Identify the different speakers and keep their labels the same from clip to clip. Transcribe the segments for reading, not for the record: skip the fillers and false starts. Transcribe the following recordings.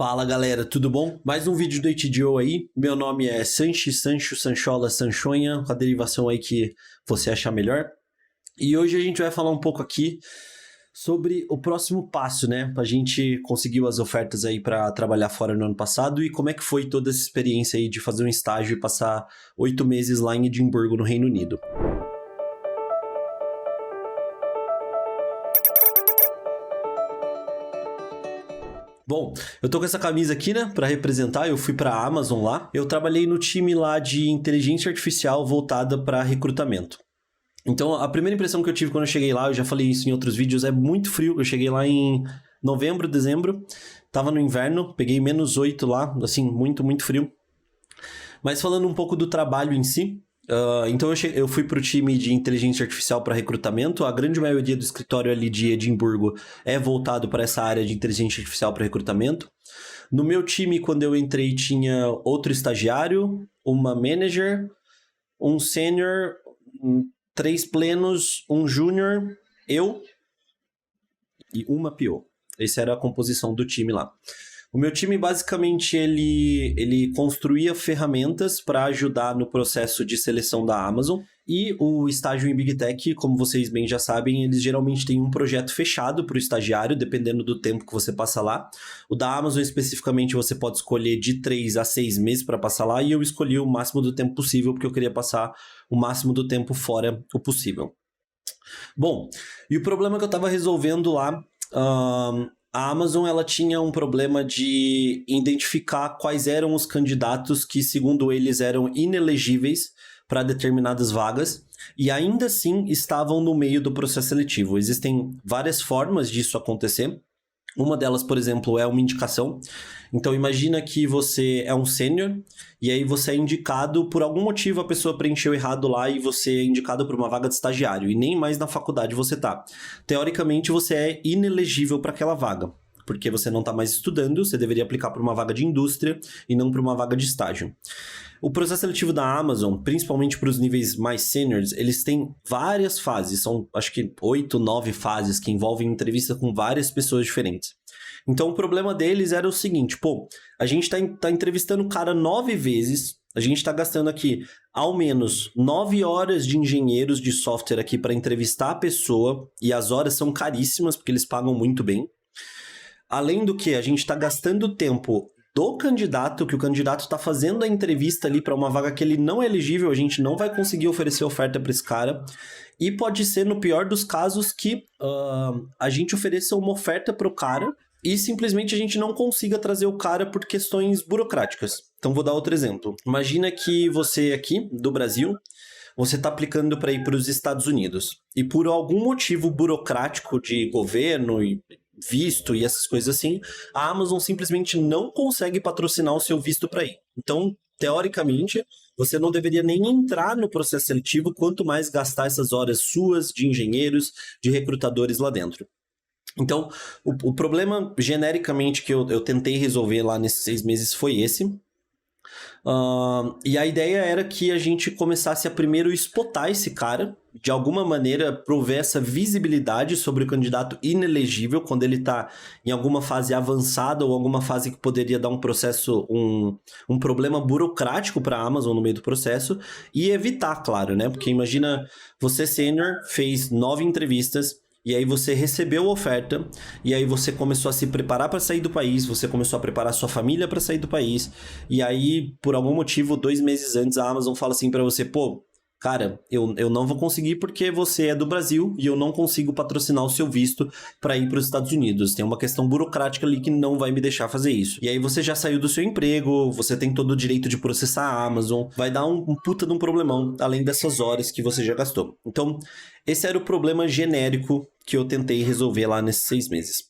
Speaker 1: Fala galera, tudo bom? Mais um vídeo do HDO aí. Meu nome é Sancho, Sanchola, Sanchonha, com a derivação aí que você achar melhor. E hoje a gente vai falar um pouco aqui sobre o próximo passo, né? A gente conseguiu as ofertas aí para trabalhar fora no ano passado e como é que foi toda essa experiência aí de fazer um estágio e passar 8 meses lá em Edimburgo, no Reino Unido. Bom, eu tô com essa camisa aqui, né, pra representar. Eu fui pra Amazon lá. Eu trabalhei no time lá de inteligência artificial voltada para recrutamento. Então, a primeira impressão que eu tive quando eu cheguei lá, eu já falei isso em outros vídeos, é muito frio. Eu cheguei lá em novembro, dezembro, tava no inverno, peguei -8 lá, assim, muito frio. Mas falando um pouco do trabalho em si, então eu fui pro time de inteligência artificial para recrutamento. A grande maioria do escritório ali de Edimburgo é voltado para essa área de inteligência artificial para recrutamento. No meu time, quando eu entrei, tinha outro estagiário, uma manager, um sênior, 3 plenos, um júnior, eu e uma PO. Essa era a composição do time lá. O meu time, basicamente, ele construía ferramentas para ajudar no processo de seleção da Amazon. E o estágio em Big Tech, como vocês bem já sabem, eles geralmente têm um projeto fechado para o estagiário, dependendo do tempo que você passa lá. O da Amazon, especificamente, você pode escolher de 3 a 6 meses para passar lá, e eu escolhi o máximo do tempo possível, porque eu queria passar o máximo do tempo fora o possível. Bom, e o problema que eu estava resolvendo lá... A Amazon ela tinha um problema de identificar quais eram os candidatos que, segundo eles, eram inelegíveis para determinadas vagas e ainda assim estavam no meio do processo seletivo. Existem várias formas disso acontecer. Uma delas, por exemplo, é uma indicação. Então, imagina que você é um sênior e aí você é indicado, por algum motivo a pessoa preencheu errado lá e você é indicado por uma vaga de estagiário e nem mais na faculdade você tá. Teoricamente, você é inelegível para aquela vaga, porque você não está mais estudando, você deveria aplicar para uma vaga de indústria e não para uma vaga de estágio. O processo seletivo da Amazon, principalmente para os níveis mais seniors, eles têm várias fases, são acho que 8, 9 fases que envolvem entrevista com várias pessoas diferentes. Então o problema deles era o seguinte, a gente tá entrevistando o cara 9 vezes, a gente está gastando aqui ao menos 9 horas de engenheiros de software aqui para entrevistar a pessoa, e as horas são caríssimas porque eles pagam muito bem. Além do que, a gente está gastando tempo do candidato, que o candidato está fazendo a entrevista ali para uma vaga que ele não é elegível, a gente não vai conseguir oferecer oferta para esse cara. E pode ser, no pior dos casos, que a gente ofereça uma oferta para o cara e simplesmente a gente não consiga trazer o cara por questões burocráticas. Então vou dar outro exemplo. Imagina que você aqui, do Brasil, você está aplicando para ir para os Estados Unidos. E por algum motivo burocrático de governo e visto e essas coisas assim, a Amazon simplesmente não consegue patrocinar o seu visto para ir. Então, teoricamente, você não deveria nem entrar no processo seletivo, quanto mais gastar essas horas suas de engenheiros, de recrutadores lá dentro. Então, o problema genericamente que eu tentei resolver lá nesses 6 meses foi esse. E a ideia era que a gente começasse a primeiro spotar esse cara, de alguma maneira prover essa visibilidade sobre o candidato inelegível quando ele está em alguma fase avançada ou alguma fase que poderia dar um processo, um problema burocrático para a Amazon no meio do processo, e evitar, claro, né? Porque imagina, você sênior, fez 9 entrevistas, e aí você recebeu a oferta, e aí você começou a se preparar para sair do país, você começou a preparar sua família para sair do país, e aí, por algum motivo, 2 meses antes, a Amazon fala assim para você, cara, eu não vou conseguir porque você é do Brasil e eu não consigo patrocinar o seu visto para ir para os Estados Unidos. Tem uma questão burocrática ali que não vai me deixar fazer isso. E aí você já saiu do seu emprego, você tem todo o direito de processar a Amazon, vai dar um puta de um problemão, além dessas horas que você já gastou. Então, esse era o problema genérico que eu tentei resolver lá nesses 6 meses.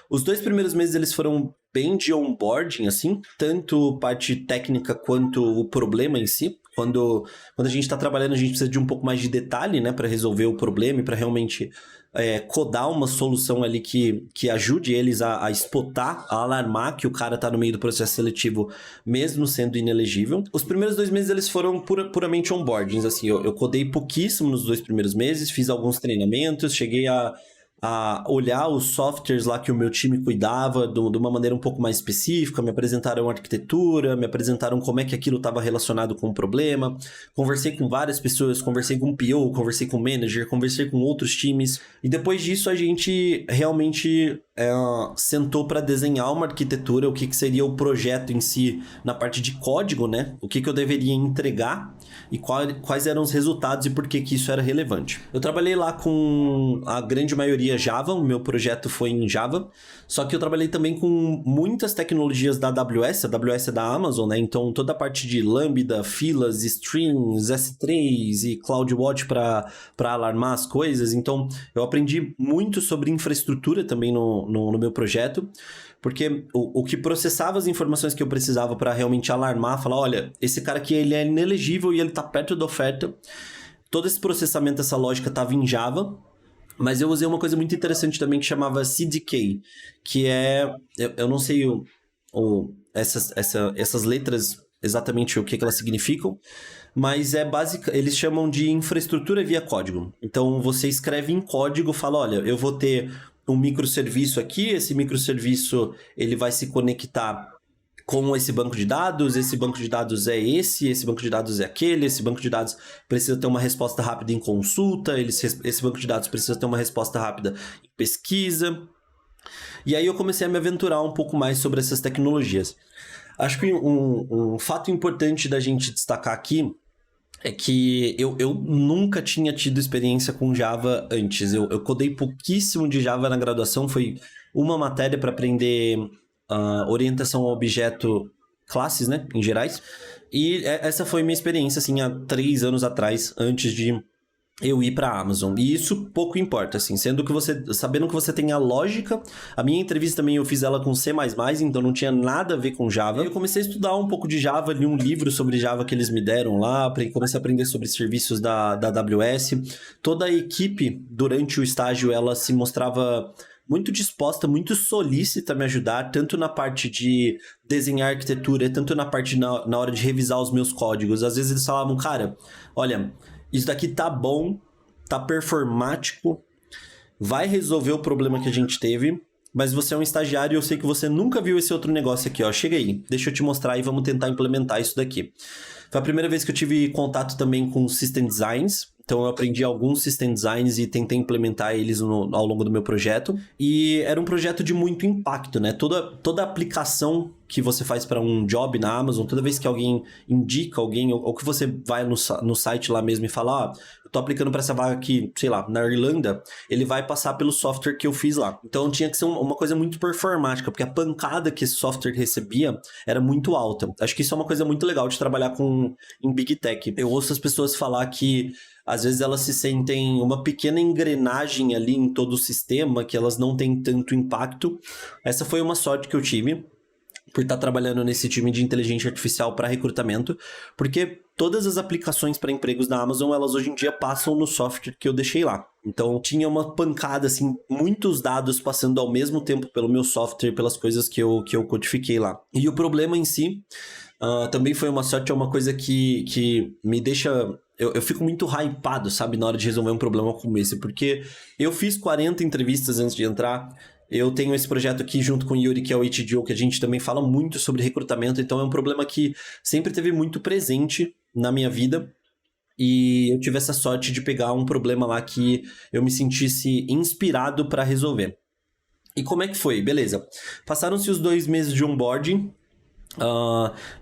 Speaker 1: Os 2 primeiros meses eles foram bem de onboarding, assim, tanto parte técnica quanto o problema em si. Quando a gente está trabalhando, a gente precisa de um pouco mais de detalhe, né, para resolver o problema e para realmente codar uma solução ali que ajude eles a spotar, a alarmar que o cara está no meio do processo seletivo, mesmo sendo inelegível. Os primeiros 2 meses eles foram puramente onboardings, assim, eu codei pouquíssimo nos 2 primeiros meses, fiz alguns treinamentos, cheguei a a olhar os softwares lá que o meu time cuidava de uma maneira um pouco mais específica, me apresentaram a arquitetura, me apresentaram como é que aquilo estava relacionado com o problema, conversei com várias pessoas, conversei com o PO, conversei com o manager, conversei com outros times, e depois disso a gente realmente sentou para desenhar uma arquitetura, o que seria o projeto em si na parte de código, né? O que eu deveria entregar e quais eram os resultados e por que isso era relevante. Eu trabalhei lá com a grande maioria Java, o meu projeto foi em Java, só que eu trabalhei também com muitas tecnologias da AWS, a AWS é da Amazon, né? Então toda a parte de Lambda, filas, strings, S3 e CloudWatch para alarmar as coisas. Então eu aprendi muito sobre infraestrutura também no meu projeto, porque o que processava as informações que eu precisava para realmente alarmar, falar, olha, esse cara aqui ele é inelegível e ele tá perto da oferta. Todo esse processamento, essa lógica estava em Java, mas eu usei uma coisa muito interessante também que chamava CDK, que é, eu não sei essas letras exatamente o que elas significam, mas é básica, eles chamam de infraestrutura via código. Então você escreve em código, fala, olha, eu vou ter um microserviço aqui, esse microserviço ele vai se conectar com esse banco de dados, esse banco de dados é esse banco de dados é aquele, esse banco de dados precisa ter uma resposta rápida em consulta, esse banco de dados precisa ter uma resposta rápida em pesquisa. E aí eu comecei a me aventurar um pouco mais sobre essas tecnologias. Acho que um fato importante da gente destacar aqui é que eu nunca tinha tido experiência com Java antes. Eu codei pouquíssimo de Java na graduação, foi uma matéria para aprender orientação a objeto, classes, né, em gerais. E essa foi minha experiência, assim, há 3 anos atrás, antes de eu ir para a Amazon. E isso pouco importa, assim, sabendo que você tem a lógica. A minha entrevista também eu fiz ela com C++, então não tinha nada a ver com Java. Eu comecei a estudar um pouco de Java, li um livro sobre Java que eles me deram lá, comecei a aprender sobre serviços da AWS. Toda a equipe, durante o estágio, ela se mostrava muito disposta, muito solícita a me ajudar, tanto na parte de desenhar arquitetura, tanto na parte na hora de revisar os meus códigos. Às vezes eles falavam, cara, olha, isso daqui tá bom, tá performático, vai resolver o problema que a gente teve, mas você é um estagiário e eu sei que você nunca viu esse outro negócio aqui, ó. Chega aí, deixa eu te mostrar e vamos tentar implementar isso daqui. Foi a primeira vez que eu tive contato também com System Designs. Então eu aprendi alguns System Designs e tentei implementar eles ao longo do meu projeto. E era um projeto de muito impacto, né? Toda aplicação que você faz para um job na Amazon, toda vez que alguém indica alguém, ou que você vai no site lá mesmo e fala, eu tô aplicando para essa vaga aqui, sei lá, na Irlanda, ele vai passar pelo software que eu fiz lá. Então tinha que ser uma coisa muito performática, porque a pancada que esse software recebia era muito alta. Acho que isso é uma coisa muito legal de trabalhar em Big Tech. Eu ouço as pessoas falar que às vezes elas se sentem uma pequena engrenagem ali em todo o sistema, que elas não têm tanto impacto. Essa foi uma sorte que eu tive por estar trabalhando nesse time de inteligência artificial para recrutamento, porque todas as aplicações para empregos da Amazon, elas hoje em dia passam no software que eu deixei lá. Então tinha uma pancada, assim, muitos dados passando ao mesmo tempo pelo meu software, pelas coisas que eu codifiquei lá. E o problema em si também foi uma sorte, é uma coisa que me deixa... Eu fico muito hypado, sabe, na hora de resolver um problema como esse, porque eu fiz 40 entrevistas antes de entrar. Eu tenho esse projeto aqui junto com o Yuri, que é o HDO, que a gente também fala muito sobre recrutamento, então é um problema que sempre teve muito presente na minha vida. E eu tive essa sorte de pegar um problema lá que eu me sentisse inspirado para resolver. E como é que foi? Beleza. Passaram-se os 2 meses de onboarding.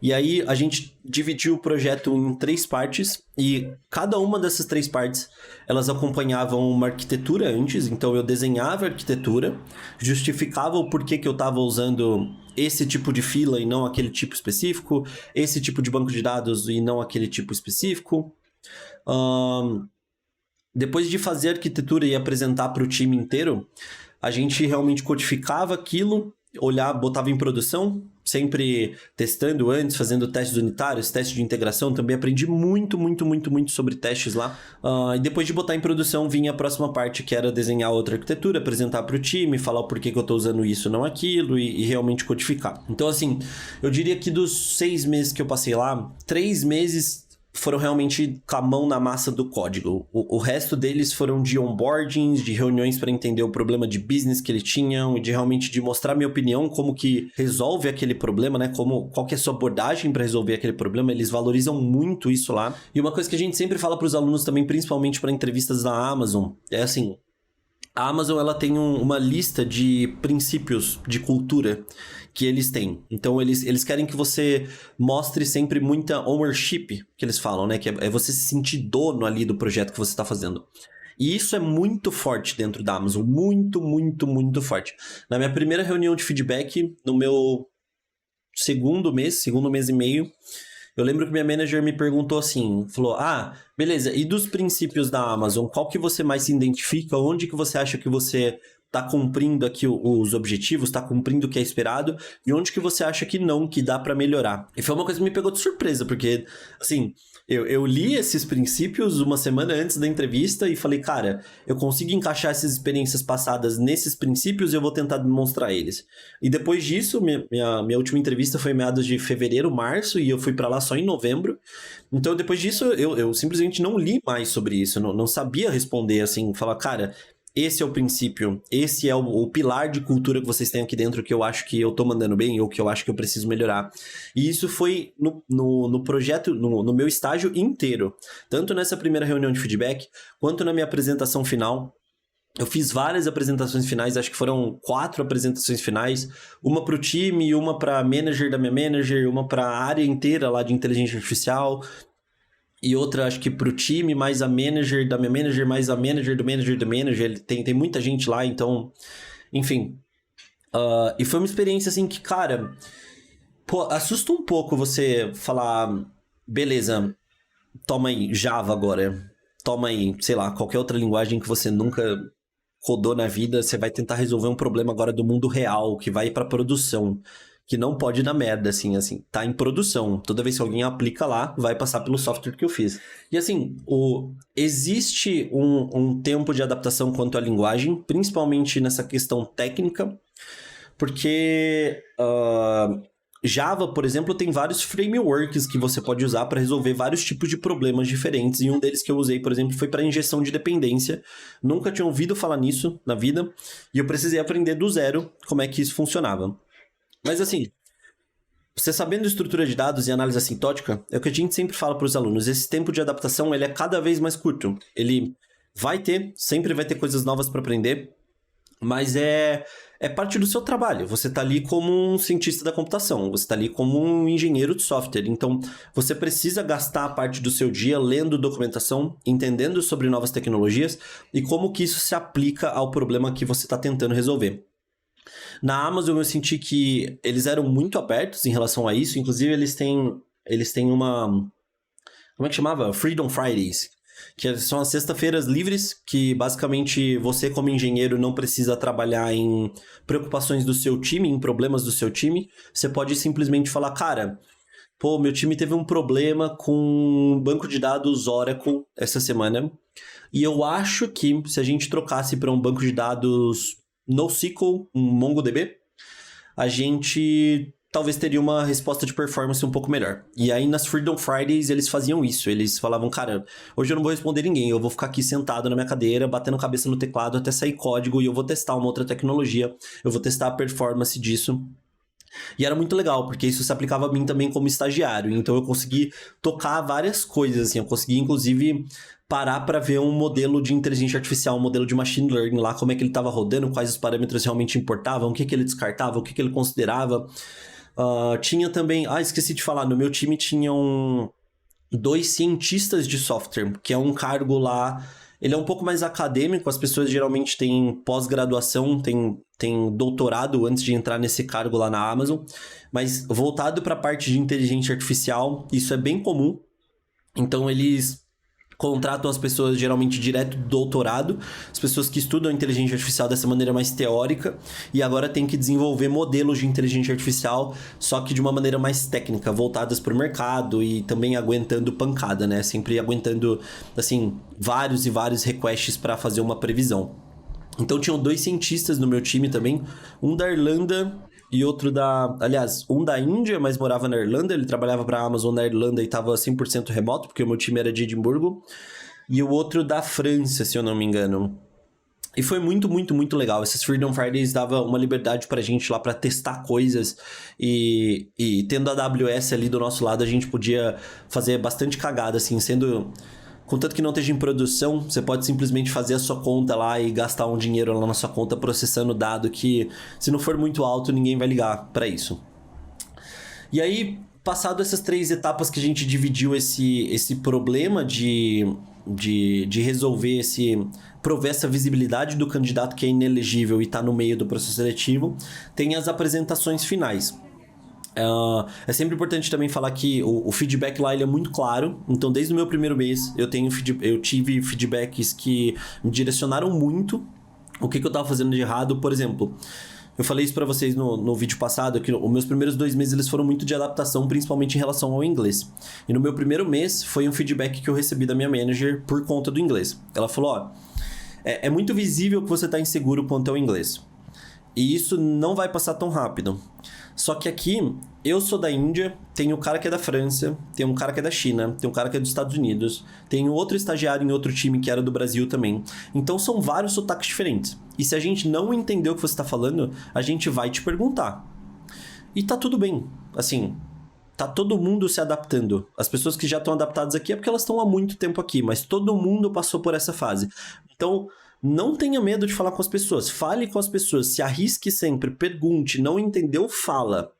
Speaker 1: E aí a gente dividiu o projeto em 3 partes e cada uma dessas 3 partes elas acompanhavam uma arquitetura antes. Então eu desenhava a arquitetura, justificava o porquê que eu estava usando esse tipo de fila e não aquele tipo específico, esse tipo de banco de dados e não aquele tipo específico. Depois de fazer a arquitetura e apresentar para o time inteiro, a gente realmente codificava aquilo, botava em produção, sempre testando antes, fazendo testes unitários, testes de integração. Também aprendi muito sobre testes lá. E depois de botar em produção, vinha a próxima parte, que era desenhar outra arquitetura, apresentar para o time, falar o porquê que eu estou usando isso, não aquilo, e realmente codificar. Então, assim, eu diria que dos 6 meses que eu passei lá, 3 meses foram realmente com a mão na massa do código. O resto deles foram de onboardings, de reuniões para entender o problema de business que eles tinham e de realmente de mostrar minha opinião, como que resolve aquele problema, né? Qual que é a sua abordagem para resolver aquele problema. Eles valorizam muito isso lá. E uma coisa que a gente sempre fala para os alunos também, principalmente para entrevistas na Amazon, é assim... A Amazon, ela tem uma lista de princípios de cultura que eles têm. Então, eles querem que você mostre sempre muita ownership, que eles falam, né? Que é você se sentir dono ali do projeto que você está fazendo. E isso é muito forte dentro da Amazon. Muito, muito, muito forte. Na minha primeira reunião de feedback, no meu segundo mês e meio, eu lembro que minha manager me perguntou assim, falou, beleza, e dos princípios da Amazon, qual que você mais se identifica? Onde que você acha que você tá cumprindo aqui os objetivos, tá cumprindo o que é esperado? E onde que você acha que não, que dá pra melhorar? E foi uma coisa que me pegou de surpresa, porque, assim, eu li esses princípios uma semana antes da entrevista e falei, cara, eu consigo encaixar essas experiências passadas nesses princípios e eu vou tentar demonstrar eles. E depois disso, minha última entrevista foi em meados de fevereiro, março, e eu fui pra lá só em novembro. Então, depois disso, eu simplesmente não li mais sobre isso, não sabia responder, assim, falar, cara... Esse é o princípio, esse é o pilar de cultura que vocês têm aqui dentro que eu acho que eu tô mandando bem ou que eu acho que eu preciso melhorar. E isso foi no projeto, no meu estágio inteiro. Tanto nessa primeira reunião de feedback, quanto na minha apresentação final. Eu fiz várias apresentações finais, acho que foram 4 apresentações finais. Uma pro time, uma pra manager da minha manager, uma pra área inteira lá de inteligência artificial... E outra, acho que pro time, mais a manager da minha manager, mais a manager do manager do manager. Tem muita gente lá, então... Enfim. E foi uma experiência, assim, que, cara... Pô, assusta um pouco você falar... Beleza, toma aí, Java agora. Toma aí, sei lá, qualquer outra linguagem que você nunca codou na vida. Você vai tentar resolver um problema agora do mundo real, que vai pra produção. Que não pode dar merda, assim, tá em produção. Toda vez que alguém aplica lá, vai passar pelo software que eu fiz. E assim, existe um tempo de adaptação quanto à linguagem, principalmente nessa questão técnica, porque Java, por exemplo, tem vários frameworks que você pode usar para resolver vários tipos de problemas diferentes, e um deles que eu usei, por exemplo, foi para injeção de dependência. Nunca tinha ouvido falar nisso na vida, e eu precisei aprender do zero como é que isso funcionava. Mas assim, você sabendo estrutura de dados e análise assintótica, é o que a gente sempre fala para os alunos. Esse tempo de adaptação, ele é cada vez mais curto. Ele sempre vai ter coisas novas para aprender, mas é parte do seu trabalho. Você está ali como um cientista da computação, você está ali como um engenheiro de software. Então, você precisa gastar a parte do seu dia lendo documentação, entendendo sobre novas tecnologias e como que isso se aplica ao problema que você está tentando resolver. Na Amazon eu senti que eles eram muito abertos em relação a isso. Inclusive eles têm uma... Como é que chamava? Freedom Fridays. Que são as sextas-feiras livres, que basicamente você como engenheiro não precisa trabalhar em preocupações do seu time, em problemas do seu time. Você pode simplesmente falar, cara, pô, meu time teve um problema com um banco de dados Oracle essa semana. E eu acho que se a gente trocasse para um banco de dados NoSQL, um MongoDB, a gente talvez teria uma resposta de performance um pouco melhor. E aí nas Freedom Fridays eles faziam isso, eles falavam, cara, hoje eu não vou responder ninguém, eu vou ficar aqui sentado na minha cadeira, batendo cabeça no teclado até sair código e eu vou testar uma outra tecnologia, eu vou testar a performance disso. E era muito legal, porque isso se aplicava a mim também como estagiário, então eu consegui tocar várias coisas, assim, eu consegui inclusive parar para ver um modelo de inteligência artificial, um modelo de machine learning lá, como é que ele estava rodando, quais os parâmetros realmente importavam, o que ele descartava, o que ele considerava. Tinha também... esqueci de falar, no meu time tinham 2 cientistas de software, que é um cargo lá... Ele é um pouco mais acadêmico, as pessoas geralmente têm pós-graduação, têm doutorado antes de entrar nesse cargo lá na Amazon, mas voltado para a parte de inteligência artificial, isso é bem comum. Então eles contratam as pessoas geralmente direto do doutorado, as pessoas que estudam inteligência artificial dessa maneira mais teórica, e agora tem que desenvolver modelos de inteligência artificial, só que de uma maneira mais técnica, voltadas para o mercado e também aguentando pancada, né? Sempre aguentando, assim, vários e vários requests para fazer uma previsão. Então tinham 2 cientistas no meu time também, um da Irlanda e outro aliás, um da Índia, mas morava na Irlanda, ele trabalhava para a Amazon na Irlanda e estava 100% remoto, porque o meu time era de Edimburgo, e o outro da França, se eu não me engano. E foi muito, muito, muito legal. Esses Freedom Fridays dava uma liberdade pra gente lá pra testar coisas. E tendo a AWS ali do nosso lado, a gente podia fazer bastante cagada, assim, sendo... Contanto que não esteja em produção, você pode simplesmente fazer a sua conta lá e gastar um dinheiro lá na sua conta processando dado que, se não for muito alto, ninguém vai ligar pra isso. E aí, passado essas 3 etapas que a gente dividiu esse problema de resolver prover essa visibilidade do candidato que é inelegível e está no meio do processo seletivo, tem as apresentações finais. É sempre importante também falar que o feedback lá ele é muito claro. Então, desde o meu primeiro mês, eu tive feedbacks que me direcionaram muito o que eu estava fazendo de errado. Por exemplo, eu falei isso para vocês no vídeo passado, que os meus primeiros 2 meses eles foram muito de adaptação, principalmente em relação ao inglês. E no meu primeiro mês, foi um feedback que eu recebi da minha manager por conta do inglês. Ela falou, ó, é muito visível que você tá inseguro quanto ao inglês. E isso não vai passar tão rápido. Só que aqui, eu sou da Índia, tem um cara que é da França, tem um cara que é da China, tem um cara que é dos Estados Unidos, tem outro estagiário em outro time que era do Brasil também. Então são vários sotaques diferentes. E se a gente não entender o que você está falando, a gente vai te perguntar. E tá tudo bem. Assim, tá todo mundo se adaptando. As pessoas que já estão adaptadas aqui é porque elas estão há muito tempo aqui, mas todo mundo passou por essa fase. Então, não tenha medo de falar com as pessoas. Fale com as pessoas, se arrisque sempre, pergunte, não entendeu, fala.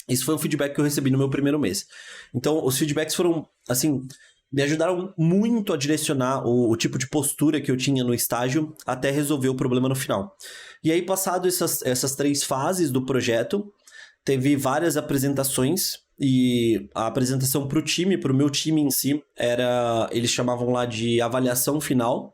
Speaker 1: Isso foi um feedback que eu recebi no meu primeiro mês. Então, os feedbacks foram, assim, me ajudaram muito a direcionar o tipo de postura que eu tinha no estágio até resolver o problema no final. E aí, passado essas 3 fases do projeto, teve várias apresentações. E a apresentação para o meu time em si, eles chamavam lá de avaliação final.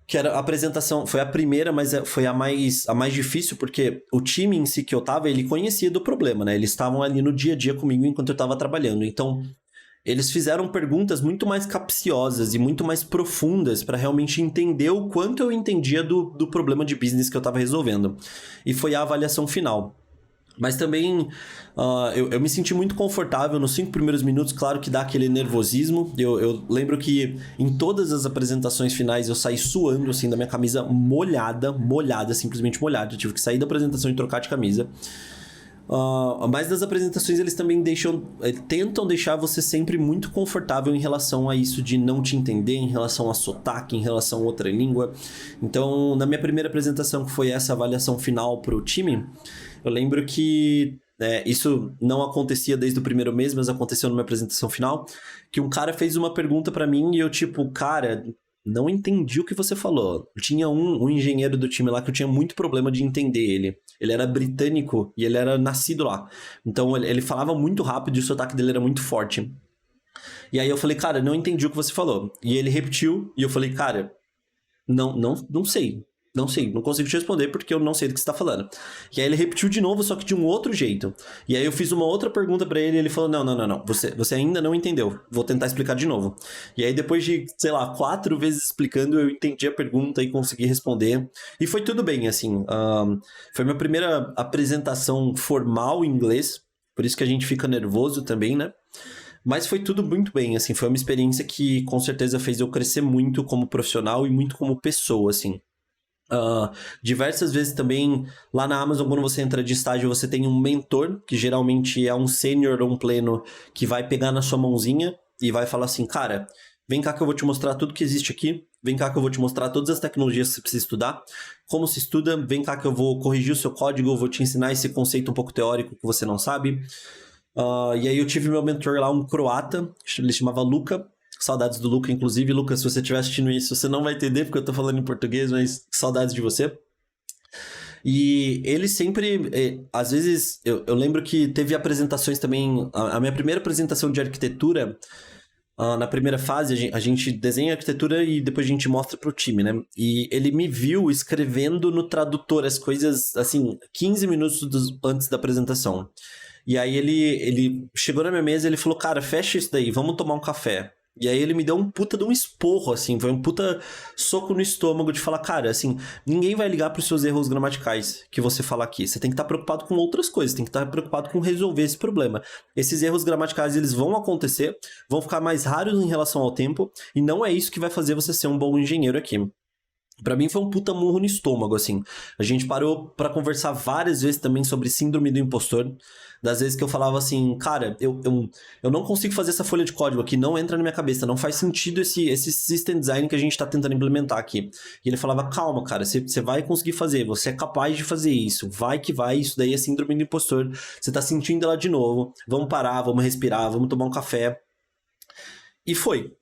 Speaker 1: Que era a apresentação, foi a primeira, mas foi a mais difícil, porque o time em si que eu tava, ele conhecia do problema, né? Eles estavam ali no dia a dia comigo enquanto eu tava trabalhando. Então, eles fizeram perguntas muito mais capciosas e muito mais profundas para realmente entender o quanto eu entendia do problema de business que eu tava resolvendo. E foi a avaliação final. Mas também eu me senti muito confortável nos 5 primeiros minutos. Claro que dá aquele nervosismo. Eu lembro que em todas as apresentações finais eu saí suando, assim, da minha camisa molhada, simplesmente molhada. Eu tive que sair da apresentação e trocar de camisa. Mas nas apresentações eles também tentam deixar você sempre muito confortável em relação a isso de não te entender, em relação a sotaque, em relação a outra língua. Então, na minha primeira apresentação, que foi essa avaliação final pro time, eu lembro que isso não acontecia desde o primeiro mês, mas aconteceu numa apresentação final, que um cara fez uma pergunta pra mim e eu tipo, cara, não entendi o que você falou. Tinha um engenheiro do time lá que eu tinha muito problema de entender ele. Ele era britânico e ele era nascido lá. Então ele falava muito rápido e o sotaque dele era muito forte. E aí eu falei, cara, não entendi o que você falou. E ele repetiu e eu falei, cara, não sei. Não sei, não consigo te responder porque eu não sei do que você tá falando. E aí ele repetiu de novo, só que de um outro jeito. E aí eu fiz uma outra pergunta pra ele e ele falou, não. Você ainda não entendeu. Vou tentar explicar de novo. E aí depois de, sei lá, 4 vezes explicando, eu entendi a pergunta e consegui responder. E foi tudo bem, assim. Foi minha primeira apresentação formal em inglês. Por isso que a gente fica nervoso também, né? Mas foi tudo muito bem, assim. Foi uma experiência que com certeza fez eu crescer muito como profissional e muito como pessoa, assim. Diversas vezes também lá na Amazon, quando você entra de estágio, você tem um mentor, que geralmente é um sênior ou um pleno, que vai pegar na sua mãozinha e vai falar assim, cara, vem cá que eu vou te mostrar tudo que existe aqui, vem cá que eu vou te mostrar todas as tecnologias que você precisa estudar, como se estuda, vem cá que eu vou corrigir o seu código, eu vou te ensinar esse conceito um pouco teórico que você não sabe. E aí eu tive meu mentor lá, um croata, ele chamava Luka. Saudades do Luca, inclusive. Lucas, se você estiver assistindo isso, você não vai entender porque eu tô falando em português, mas saudades de você. E ele sempre, às vezes, eu lembro que teve apresentações também, a minha primeira apresentação de arquitetura, na primeira fase, a gente desenha a arquitetura e depois a gente mostra pro time, né? E ele me viu escrevendo no tradutor as coisas, assim, 15 minutos antes da apresentação. E aí ele chegou na minha mesa e ele falou, cara, fecha isso daí, vamos tomar um café. E aí ele me deu um puta de um esporro, assim, foi um puta soco no estômago de falar, cara, assim, ninguém vai ligar pros seus erros gramaticais que você fala aqui. Você tem que estar preocupado com outras coisas, tem que estar preocupado com resolver esse problema. Esses erros gramaticais, eles vão acontecer, vão ficar mais raros em relação ao tempo, e não é isso que vai fazer você ser um bom engenheiro aqui. Pra mim foi um puta murro no estômago, assim. A gente parou pra conversar várias vezes também sobre síndrome do impostor. Das vezes que eu falava assim, cara, eu não consigo fazer essa folha de código aqui, não entra na minha cabeça, não faz sentido esse system design que a gente tá tentando implementar aqui. E ele falava, calma, cara, você vai conseguir fazer, você é capaz de fazer isso, vai que vai, isso daí é síndrome do impostor, você tá sentindo ela de novo, vamos parar, vamos respirar, vamos tomar um café. E foi,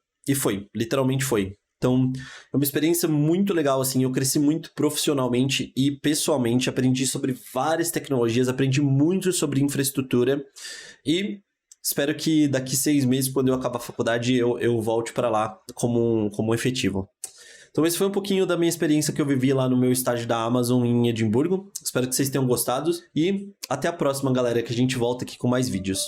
Speaker 1: literalmente foi. Então, é uma experiência muito legal, assim, eu cresci muito profissionalmente e pessoalmente, aprendi sobre várias tecnologias, aprendi muito sobre infraestrutura e espero que daqui 6 meses, quando eu acabar a faculdade, eu volte para lá como um efetivo. Então esse foi um pouquinho da minha experiência que eu vivi lá no meu estágio da Amazon em Edimburgo. Espero que vocês tenham gostado e até a próxima, galera, que a gente volta aqui com mais vídeos.